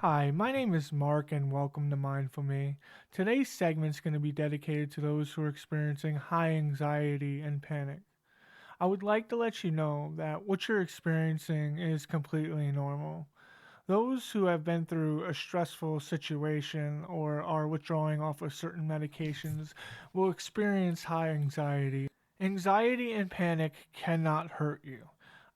Hi, my name is Mark and welcome to Mindful Me. Today's segment is going to be dedicated to those who are experiencing high anxiety and panic. I would like to let you know that what you're experiencing is completely normal. Those who have been through a stressful situation or are withdrawing off of certain medications will experience high anxiety. Anxiety and panic cannot hurt you.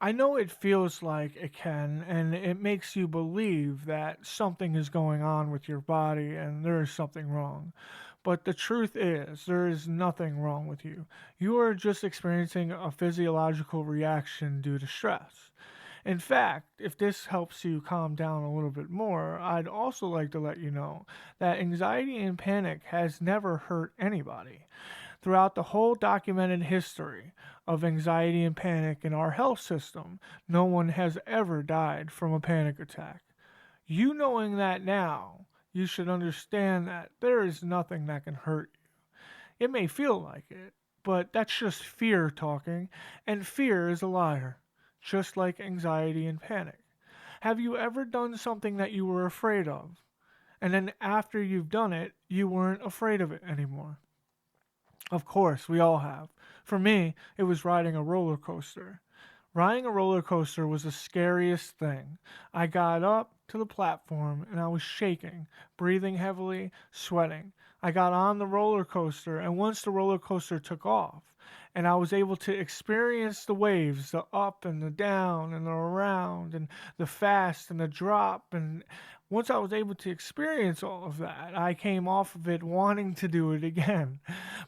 I know it feels like it can, and it makes you believe that something is going on with your body and there is something wrong. But the truth is, there is nothing wrong with you. You are just experiencing a physiological reaction due to stress. In fact, if this helps you calm down a little bit more, I'd also like to let you know that anxiety and panic has never hurt anybody. Throughout the whole documented history of anxiety and panic in our health system, no one has ever died from a panic attack. You knowing that now, you should understand that there is nothing that can hurt you. It may feel like it, but that's just fear talking, and fear is a liar, just like anxiety and panic. Have you ever done something that you were afraid of, and then after you've done it, you weren't afraid of it anymore? Of course, we all have. For me, it was riding a roller coaster. Riding a roller coaster was the scariest thing. I got up to the platform and I was shaking, breathing heavily, sweating. I got on the roller coaster, and once the roller coaster took off, and I was able to experience the waves, the up and the down and the around, and the fast and the drop, and once I was able to experience all of that, I came off of it wanting to do it again.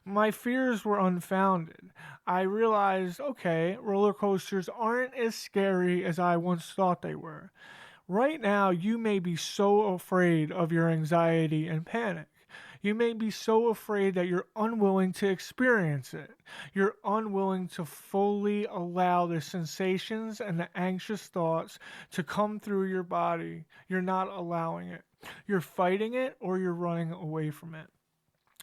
My fears were unfounded. I realized, okay, roller coasters aren't as scary as I once thought they were. Right now, you may be so afraid of your anxiety and panic. You may be so afraid that you're unwilling to experience it. You're unwilling to fully allow the sensations and the anxious thoughts to come through your body. You're not allowing it. You're fighting it or you're running away from it.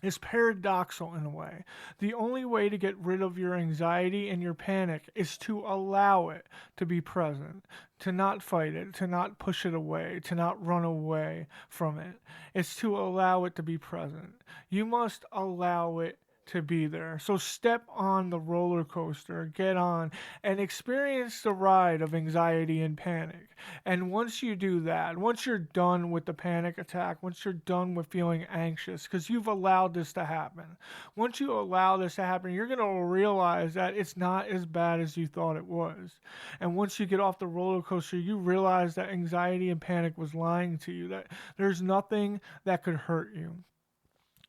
It's paradoxical in a way. The only way to get rid of your anxiety and your panic is to allow it to be present, to not fight it, to not push it away, to not run away from it. It's to allow it to be present. You must allow it to be there. So step on the roller coaster, get on, and experience the ride of anxiety and panic. And once you do that, once you're done with the panic attack, once you're done with feeling anxious, because you've allowed this to happen, once you allow this to happen, you're going to realize that it's not as bad as you thought it was. And once you get off the roller coaster, you realize that anxiety and panic was lying to you, that there's nothing that could hurt you.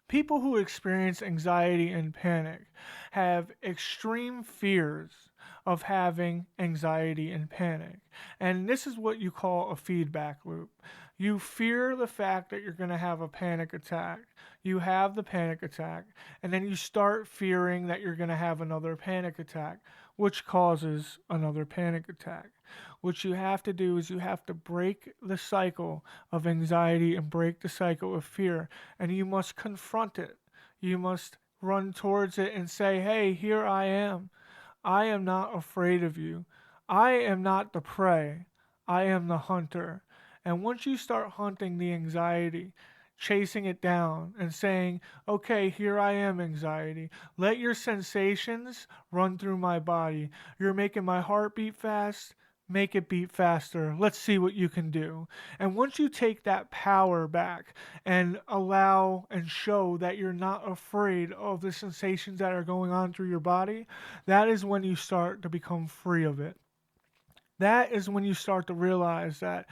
People who experience anxiety and panic have extreme fears of having anxiety and panic. And this is what you call a feedback loop. You fear the fact that you're going to have a panic attack. You have the panic attack, and then you start fearing that you're going to have another panic attack, which causes another panic attack. What you have to do is you have to break the cycle of anxiety and break the cycle of fear, and you must confront it. You must run towards it and say, hey, here I am. I am not afraid of you. I am not the prey. I am the hunter. And once you start hunting the anxiety, chasing it down and saying, okay, here I am, anxiety. Let your sensations run through my body. You're making my heart beat fast. Make it beat faster. Let's see what you can do. And once you take that power back and allow and show that you're not afraid of the sensations that are going on through your body, that is when you start to become free of it. That is when you start to realize that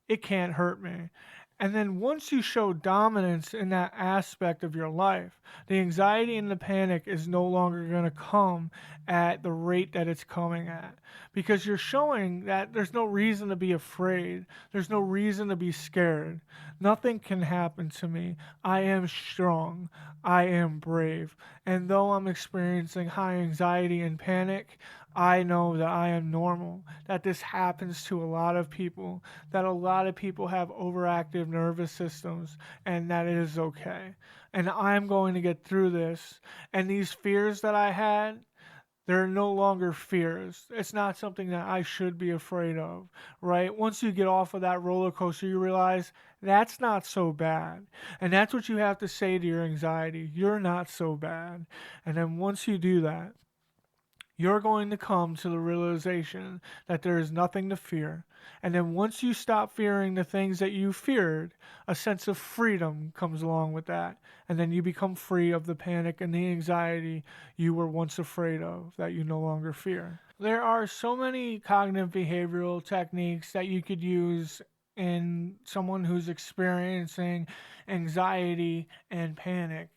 it can't hurt me. And then once you show dominance in that aspect of your life, the anxiety and the panic is no longer going to come at the rate that it's coming at. Because you're showing that there's no reason to be afraid. There's no reason to be scared. Nothing can happen to me. I am strong. I am brave. And though I'm experiencing high anxiety and panic, I know that I am normal, that this happens to a lot of people, that a lot of people have overactive nervous systems, and that it is okay. And I'm going to get through this. And these fears that I had, They're no longer fears. It's not something that I should be afraid of, right? Once you get off of that roller coaster, you realize that's not so bad. And that's what you have to say to your anxiety. You're not so bad. And then once you do that, you're going to come to the realization that there is nothing to fear. And then once you stop fearing the things that you feared, a sense of freedom comes along with that. And then you become free of the panic and the anxiety you were once afraid of that you no longer fear. There are so many cognitive behavioral techniques that you could use in someone who's experiencing anxiety and panic.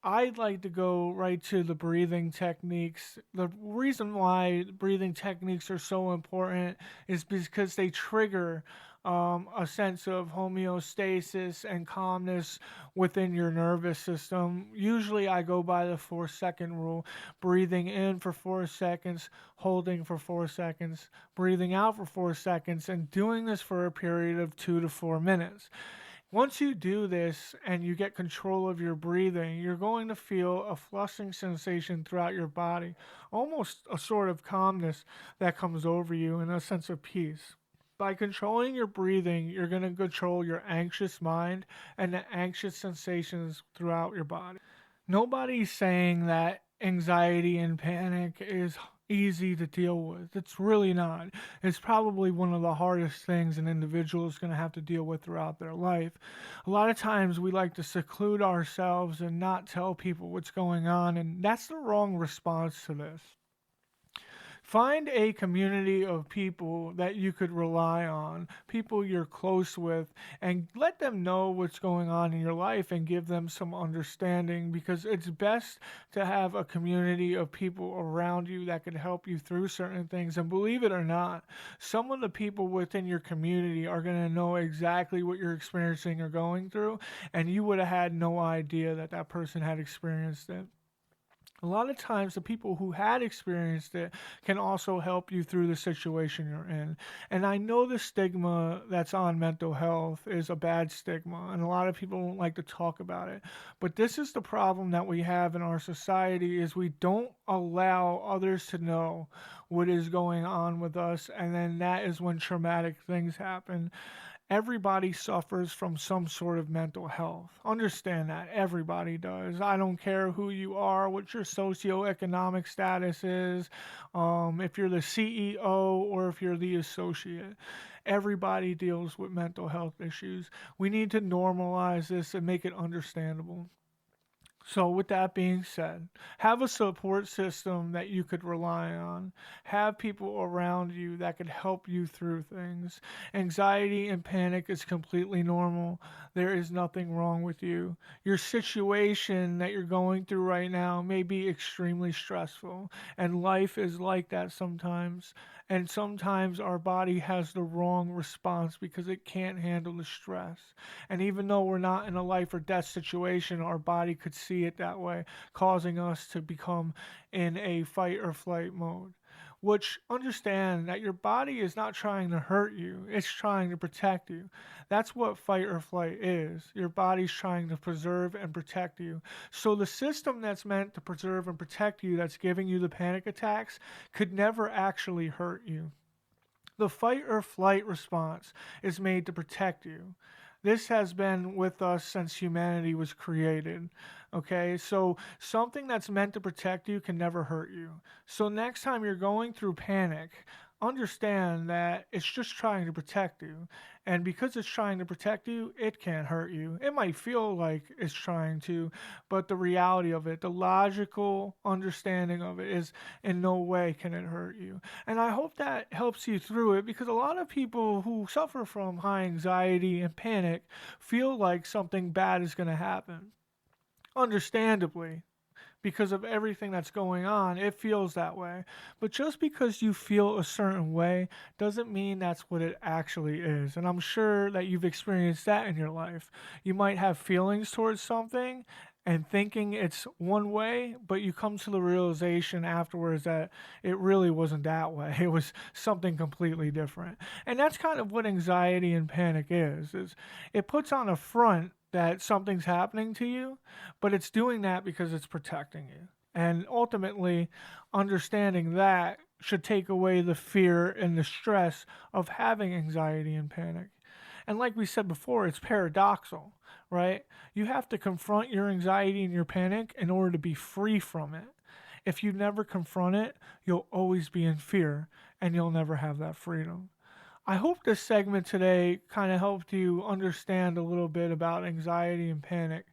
I'd like to go right to the breathing techniques. The reason why breathing techniques are so important is because they trigger a sense of homeostasis and calmness within your nervous system. Usually, I go by the 4 second rule, breathing in for 4 seconds, holding for 4 seconds, breathing out for 4 seconds, and doing this for a period of 2 to 4 minutes. Once you do this and you get control of your breathing, you're going to feel a flushing sensation throughout your body, almost a sort of calmness that comes over you and a sense of peace. By controlling your breathing, you're going to control your anxious mind and the anxious sensations throughout your body. Nobody's saying that anxiety and panic is easy to deal with. It's really not. It's probably one of the hardest things an individual is going to have to deal with throughout their life. A lot of times we like to seclude ourselves and not tell people what's going on, and that's the wrong response to this. Find a community of people that you could rely on, people you're close with, and let them know what's going on in your life and give them some understanding, because it's best to have a community of people around you that can help you through certain things. And believe it or not, some of the people within your community are going to know exactly what you're experiencing or going through, and you would have had no idea that that person had experienced it. A lot of times, the people who had experienced it can also help you through the situation you're in. And I know the stigma that's on mental health is a bad stigma, and a lot of people don't like to talk about it. But this is the problem that we have in our society: is we don't allow others to know what is going on with us, and then that is when traumatic things happen. Everybody suffers from some sort of mental health. Understand that. Everybody does. I don't care who you are, what your socioeconomic status is, if you're the CEO or if you're the associate. Everybody deals with mental health issues. We need to normalize this and make it understandable. So, with that being said, have a support system that you could rely on. Have people around you that could help you through things. Anxiety and panic is completely normal. There is nothing wrong with you. Your situation that you're going through right now may be extremely stressful, and life is like that sometimes. And sometimes our body has the wrong response because it can't handle the stress. And even though we're not in a life or death situation, our body could see it that way, causing us to become in a fight or flight mode. Which, understand that your body is not trying to hurt you, it's trying to protect you. That's what fight or flight is. Your body's trying to preserve and protect you. So the system that's meant to preserve and protect you, that's giving you the panic attacks, could never actually hurt you. The fight or flight response is made to protect you. This has been with us since humanity was created. Okay, so something that's meant to protect you can never hurt you. So next time you're going through panic, understand that it's just trying to protect you. And because it's trying to protect you, it can't hurt you. It might feel like it's trying to, but the reality of it, the logical understanding of it is in no way can it hurt you. And I hope that helps you through it, because a lot of people who suffer from high anxiety and panic feel like something bad is going to happen. Understandably, because of everything that's going on, it feels that way. But just because you feel a certain way doesn't mean that's what it actually is. And I'm sure that you've experienced that in your life. You might have feelings towards something and thinking it's one way, but you come to the realization afterwards that it really wasn't that way. It was something completely different. And that's kind of what anxiety and panic is it puts on a front that something's happening to you, but it's doing that because it's protecting you. And ultimately, understanding that should take away the fear and the stress of having anxiety and panic. And like we said before, it's paradoxical, right? You have to confront your anxiety and your panic in order to be free from it. If you never confront it, you'll always be in fear and you'll never have that freedom. I hope this segment today kind of helped you understand a little bit about anxiety and panic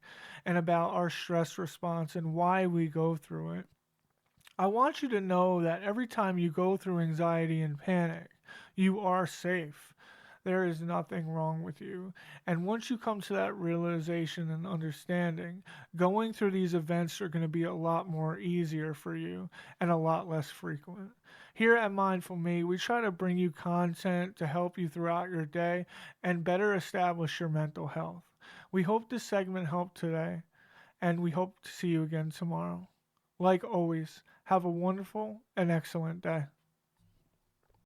and about our stress response and why we go through it. I want you to know that every time you go through anxiety and panic, you are safe. There is nothing wrong with you. And once you come to that realization and understanding, going through these events are going to be a lot more easier for you and a lot less frequent. Here at Mindful Me, we try to bring you content to help you throughout your day and better establish your mental health. We hope this segment helped today, and we hope to see you again tomorrow. Like always, have a wonderful and excellent day.